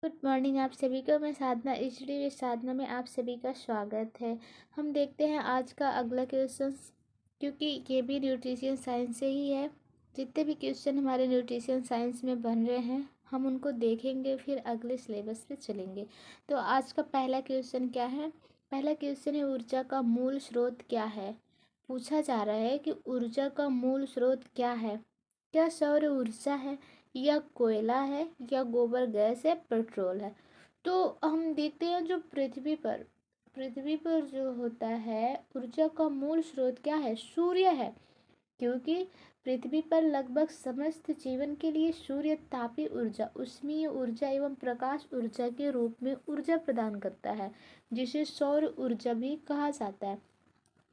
Good morning आप सभी को। मैं साधना एचडी साधना में आप सभी का स्वागत है। हम देखते हैं आज का अगला क्वेश्चन, क्योंकि ये भी न्यूट्रिशन साइंस से ही है। जितने भी क्वेश्चन हमारे न्यूट्रिशन साइंस में बन रहे हैं हम उनको देखेंगे, फिर अगले सिलेबस पे चलेंगे। तो आज का पहला क्वेश्चन क्या है? पहला क्वेश्चन है, ऊर्जा का मूल स्रोत क्या है? पूछा जा रहा है कि ऊर्जा का मूल स्रोत क्या है। क्या सौर ऊर्जा है, या कोयला है, या गोबर गैस है, पेट्रोल है? तो हम देखते हैं जो पृथ्वी पर जो होता है ऊर्जा का मूल स्रोत क्या है? सूर्य है। क्योंकि पृथ्वी पर लगभग समस्त जीवन के लिए सूर्य तापीय ऊर्जा, उष्मीय ऊर्जा एवं प्रकाश ऊर्जा के रूप में ऊर्जा प्रदान करता है, जिसे सौर ऊर्जा भी कहा जाता है।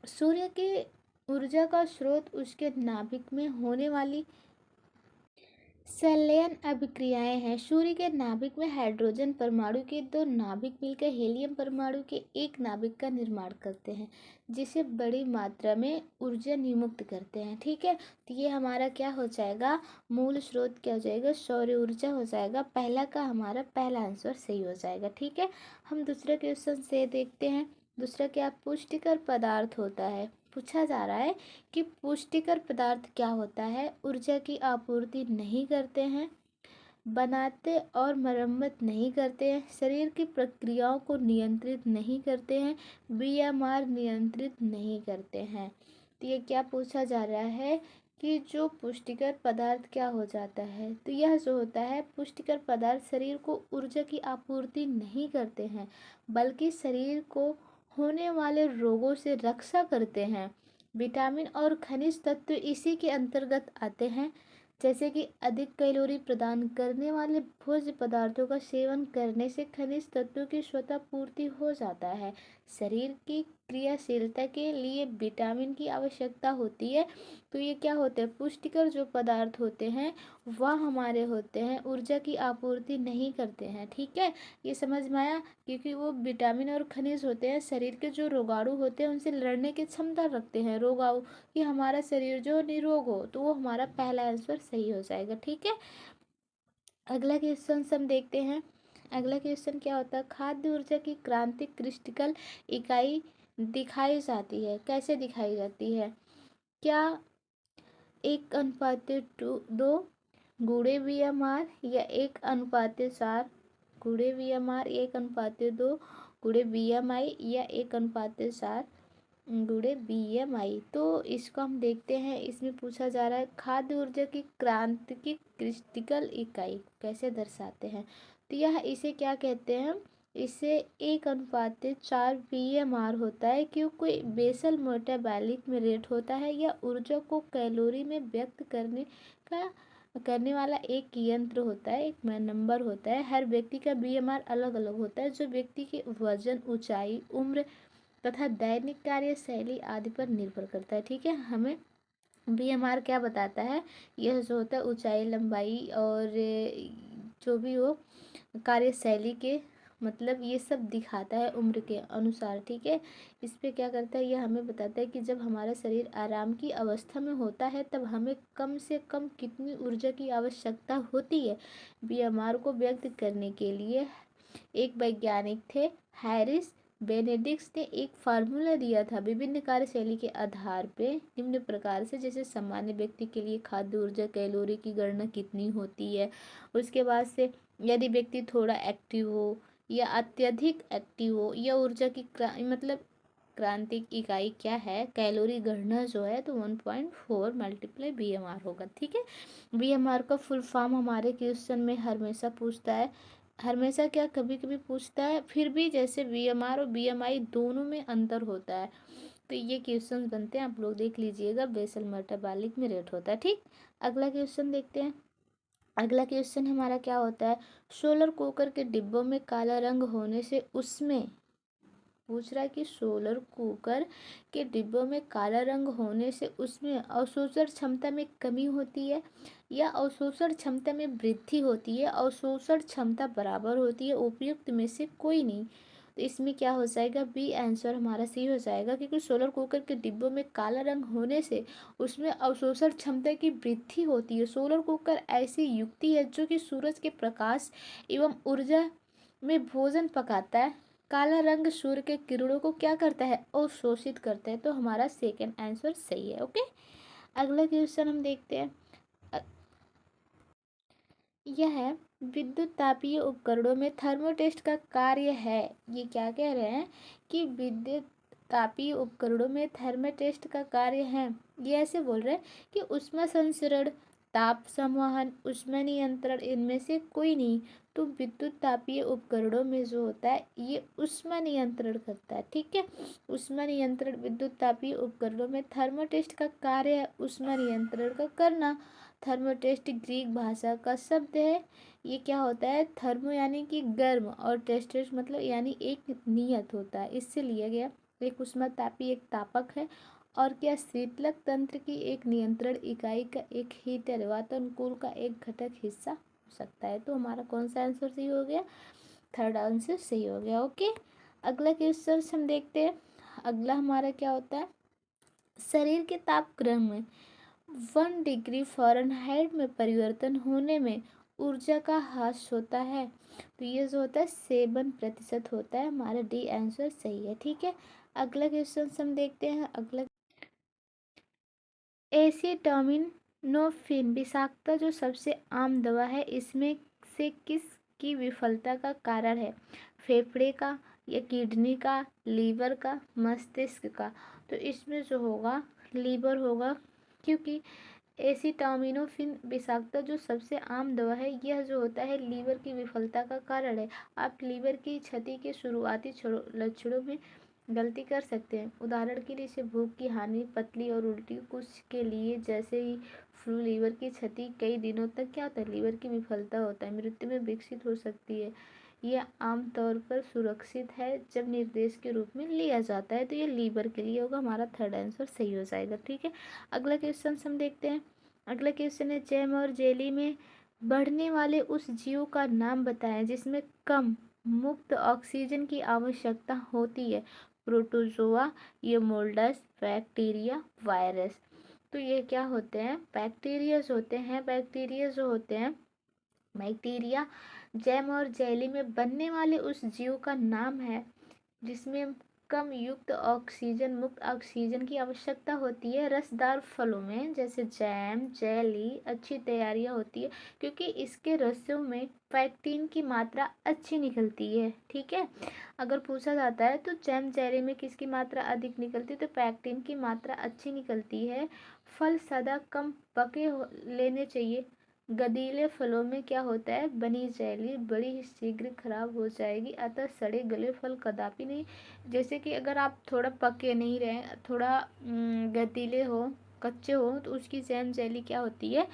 सूर्य के ऊर्जा का स्रोत उसके नाभिक में होने वाली संलयन अभिक्रियाएं हैं। सूर्य के नाभिक में हाइड्रोजन परमाणु के दो नाभिक मिलकर हीलियम परमाणु के एक नाभिक का निर्माण करते हैं, जिसे बड़ी मात्रा में ऊर्जा निर्मुक्त करते हैं। ठीक है, तो ये हमारा क्या हो जाएगा? मूल स्रोत क्या हो जाएगा? सौर ऊर्जा हो जाएगा। पहला का हमारा पहला आंसर सही हो जाएगा। ठीक है, हम दूसरे क्वेश्चन से देखते हैं। दूसरा क्या? पुष्टिकर पदार्थ होता है। पूछा जा रहा है कि पुष्टिकर पदार्थ क्या होता है? ऊर्जा की आपूर्ति नहीं करते हैं, बनाते और मरम्मत नहीं करते हैं, शरीर की प्रक्रियाओं को नियंत्रित नहीं करते हैं, बीएमआर नियंत्रित नहीं करते हैं। तो ये क्या पूछा जा रहा है कि जो पुष्टिकर पदार्थ क्या हो जाता है? तो यह जो होता है पुष्टिकर पदार्थ शरीर को ऊर्जा की आपूर्ति नहीं करते हैं, बल्कि शरीर को होने वाले रोगों से रक्षा करते हैं। विटामिन और खनिज तत्व इसी के अंतर्गत आते हैं, जैसे कि अधिक कैलोरी प्रदान करने वाले भोज्य पदार्थों का सेवन करने से खनिज तत्वों की स्वतः पूर्ति हो जाता है। शरीर की क्रियाशीलता के लिए विटामिन की आवश्यकता होती है। तो ये क्या होते हैं? पुष्टिकर जो पदार्थ होते हैं वह हमारे होते हैं ऊर्जा की आपूर्ति नहीं करते हैं। ठीक है, ये समझ में आया? क्योंकि वो विटामिन और खनिज होते हैं, शरीर के जो रोगाणु होते हैं उनसे लड़ने की क्षमता रखते हैं, रोगाणु, कि हमारा शरीर जो निरोग हो। तो वो हमारा पहला आंसर सही हो जाएगा। ठीक है, अगला क्वेश्चन हम देखते हैं। अगला क्वेश्चन क्या होता है? खाद्य ऊर्जा की क्रांतिक क्रिस्टिकल इकाई दिखाई जाती है। कैसे दिखाई जाती है? क्या 1:2 गुणे वीएमआर, या 1:4 गुणे वीएमआर, 1:2 गुणे बीएमआई, या 1:4 गुणे बीएमआई? तो इसको हम देखते हैं। इसमें पूछा जा रहा है खाद्य ऊर्जा की क्रांतिक क्रिस्टिकल इकाई कैसे दर्शाते हैं? तो यह इसे क्या कहते हैं? इसे 1:4 बीएमआर होता है, क्योंकि बेसल मेटाबॉलिक में रेट होता है। यह ऊर्जा को कैलोरी में व्यक्त करने वाला एक यंत्र होता है, एक नंबर होता है। हर व्यक्ति का बीएमआर अलग अलग होता है, जो व्यक्ति के वजन, ऊंचाई, उम्र तथा दैनिक कार्य शैली आदि पर निर्भर करता है। ठीक है, हमें बीएमआर क्या बताता है? यह जो होता है ऊंचाई, लंबाई और जो भी हो कार्यशैली के, मतलब ये सब दिखाता है उम्र के अनुसार। ठीक है, इस पे क्या करता है? यह हमें बताता है कि जब हमारा शरीर आराम की अवस्था में होता है तब हमें कम से कम कितनी ऊर्जा की आवश्यकता होती है बीएमआर को व्यक्त करने के लिए। एक वैज्ञानिक थे, हैरिस बेनेडिक्स, ने एक फार्मूला दिया था विभिन्न कार्यशैली के आधार पे निम्न प्रकार से। जैसे सामान्य व्यक्ति के लिए खाद्य ऊर्जा कैलोरी की गणना कितनी होती है, उसके बाद से यदि व्यक्ति थोड़ा एक्टिव हो या अत्यधिक एक्टिव हो, या ऊर्जा की मतलब क्रांतिक इकाई क्या है, कैलोरी गणना जो है, तो 1.4 मल्टीप्लाई बीएमआर होगा। ठीक है, बीएमआर का फुल फॉर्म हमारे क्वेश्चन में हमेशा पूछता है, हमेशा क्या, कभी कभी पूछता है। फिर भी जैसे बीएमआर और बीएमआई दोनों में अंतर होता है, तो ये क्वेश्चन बनते हैं, आप लोग देख लीजिएगा। बेसल मेटाबॉलिक में रेट होता है। ठीक, अगला क्वेश्चन देखते हैं। अगला क्वेश्चन हमारा क्या होता है? सोलर कुकर के डिब्बों में काला रंग होने से उसमें, पूछ रहा है कि सोलर कुकर के डिब्बों में काला रंग होने से उसमें अवशोषण क्षमता में कमी होती है, या अवशोषण क्षमता में वृद्धि होती है? अवशोषण क्षमता बराबर होती है, उपयुक्त में से कोई नहीं। तो इसमें क्या हो जाएगा, बी आंसर हमारा सही हो जाएगा, क्योंकि सोलर कुकर के डिब्बों में काला रंग होने से उसमें अवशोषण क्षमता की वृद्धि होती है। सोलर कुकर ऐसी युक्ति है जो कि सूरज के प्रकाश एवं ऊर्जा में भोजन पकाता है। काला रंग सूर्य के किरणों को क्या करता है, अवशोषित करता है। तो हमारा सेकंड आंसर सही है। ओके, अगला क्वेश्चन हम देखते हैं। यह है विद्युत तापीय उपकरणों में थर्मोटेस्ट का कार्य है। ये क्या कह रहे हैं कि विद्युत तापीय उपकरणों में थर्मोटेस्ट का कार्य है। ये ऐसे बोल रहे हैं कि ऊष्मा संसरण, ताप संवहन, ऊष्मा नियंत्रण इनमें से कोई नहीं। तो विद्युत तापीय उपकरणों में जो होता है ये ऊष्मा नियंत्रण करता है। ठीक है, ऊष्मा नियंत्रण विद्युत तापीय उपकरणों में थर्मोटेस्ट का कार्य है ऊष्मा नियंत्रण का करना। थर्मोटेस्ट ग्रीक भाषा का शब्द है। ये क्या होता है, थर्मो यानी कि गर्म और टेस्टेस मतलब यानी एक नियत होता है, इससे लिया गया। एक ऊष्मातापी एक तापक है और क्या शीतलक तंत्र की एक नियंत्रण इकाई का एक हीटर वातानुकूल का एक घटक हिस्सा हो सकता है। तो हमारा कौन सा आंसर सही हो गया, थर्ड आंसर सही हो गया। ओके, अगला क्वेश्चन हम देखते हैं। अगला हमारा क्या होता है, शरीर के तापक्रम में 1 डिग्री फ़ारेनहाइट में परिवर्तन होने में ऊर्जा का ह्रास होता है। तो ये जो होता है 7% होता है। हमारा डी आंसर सही है। ठीक है, अगला क्वेश्चन हम देखते हैं। अगला, एसिटामिनोफेन विषाक्तता जो सबसे आम दवा है, इसमें से किस की विफलता का कारण है, फेफड़े का या किडनी का, लीवर का, मस्तिष्क का। तो इसमें जो होगा लीवर होगा, क्योंकि एसिटामिनोफेन विषाक्तता जो सबसे आम दवा है यह जो होता है लीवर की विफलता का कारण है। आप लीवर की क्षति के शुरुआती लक्षणों में गलती कर सकते हैं। उदाहरण के लिए, जैसे भूख की हानि, पतली और उल्टी। कुछ के लिए जैसे ही फ्लू, लीवर की क्षति कई दिनों तक क्या होता है, लीवर की विफलता होता है, मृत्यु में विकसित हो सकती है। यह आमतौर पर सुरक्षित है जब निर्देश के रूप में लिया जाता है। तो ये लीवर के लिए होगा, हमारा थर्ड आंसर सही हो जाएगा। ठीक है, अगला क्वेश्चन हम देखते हैं। अगला क्वेश्चन है, जैम और जेली में बढ़ने वाले उस जीव का नाम बताएं जिसमें कम मुक्त ऑक्सीजन की आवश्यकता होती है। प्रोटोजोआ, ये मोल्डस, बैक्टीरिया, वायरस। तो ये क्या होते हैं, बैक्टीरियाज होते हैं। बैक्टीरिया जो होते हैं, बैक्टीरिया जैम और जेली में बनने वाले उस जीव का नाम है जिसमें कम मुक्त ऑक्सीजन की आवश्यकता होती है। रसदार फलों में जैसे जैम, जेली अच्छी तैयारियां होती है क्योंकि इसके रसों में पैक्टीन की मात्रा अच्छी निकलती है। ठीक है, अगर पूछा जाता है तो जैम जेली में किसकी मात्रा अधिक निकलती है, तो पैक्टीन की मात्रा अच्छी निकलती है। फल सदा कम पके लेने चाहिए। गदीले फलों में क्या होता है, बनी जेली बड़ी ही शीघ्र खराब हो जाएगी, अतः सड़े गले फल कदापि नहीं। जैसे कि अगर आप थोड़ा पके नहीं रहे, थोड़ा गतीले हो, कच्चे हो, तो उसकी जैम जेली क्या होती है,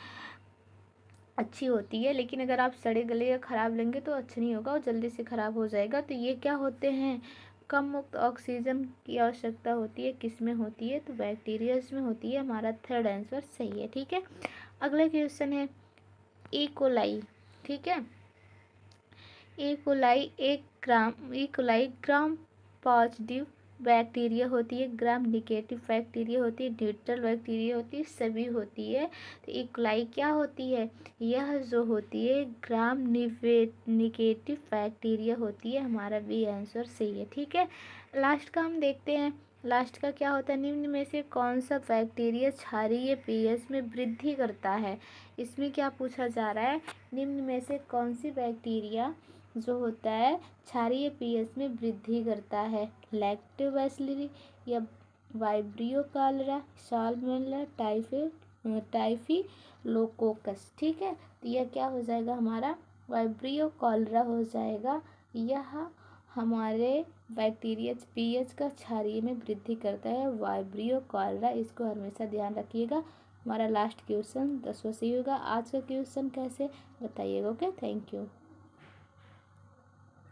अच्छी होती है। लेकिन अगर आप सड़े गले या ख़राब लेंगे तो अच्छा नहीं होगा और जल्दी से ख़राब हो जाएगा। तो ये क्या होते हैं, कम मुक्त ऑक्सीजन की आवश्यकता होती है, किस में होती है, तो बैक्टीरियाज में होती है। हमारा थर्ड आंसर सही है। ठीक है, अगला क्वेश्चन है इकोलाई। ठीक है, इकोलाई ग्राम पॉजिटिव बैक्टीरिया होती है, ग्राम निगेटिव बैक्टीरिया होती है, न्यूट्रल बैक्टीरिया होती है, सभी होती है। तो इकोलाई क्या होती है, यह जो होती है ग्राम निगेटिव बैक्टीरिया होती है। हमारा बी आंसर सही है। ठीक है, लास्ट का हम देखते हैं। लास्ट का क्या होता है, निम्न में से कौन सा बैक्टीरिया क्षारीय पीएच में वृद्धि करता है। इसमें क्या पूछा जा रहा है, निम्न में से कौन सी बैक्टीरिया जो होता है क्षारीय पीएच में वृद्धि करता है, लैक्टोबैसिलस या वाइब्रियो कॉलरा, साल्मोनेला, टाइफिलोकोकस। ठीक है, तो यह क्या हो जाएगा, हमारा वाइब्रियो कॉलरा हो जाएगा। यह हमारे बैक्टीरिया पीएच का क्षारीय में वृद्धि करता है, वाइब्रियो कॉलरा। इसको हमेशा ध्यान रखिएगा। हमारा लास्ट क्वेश्चन 10वां सही होगा। आज का क्वेश्चन कैसे बताइएगा। Okay, thank you.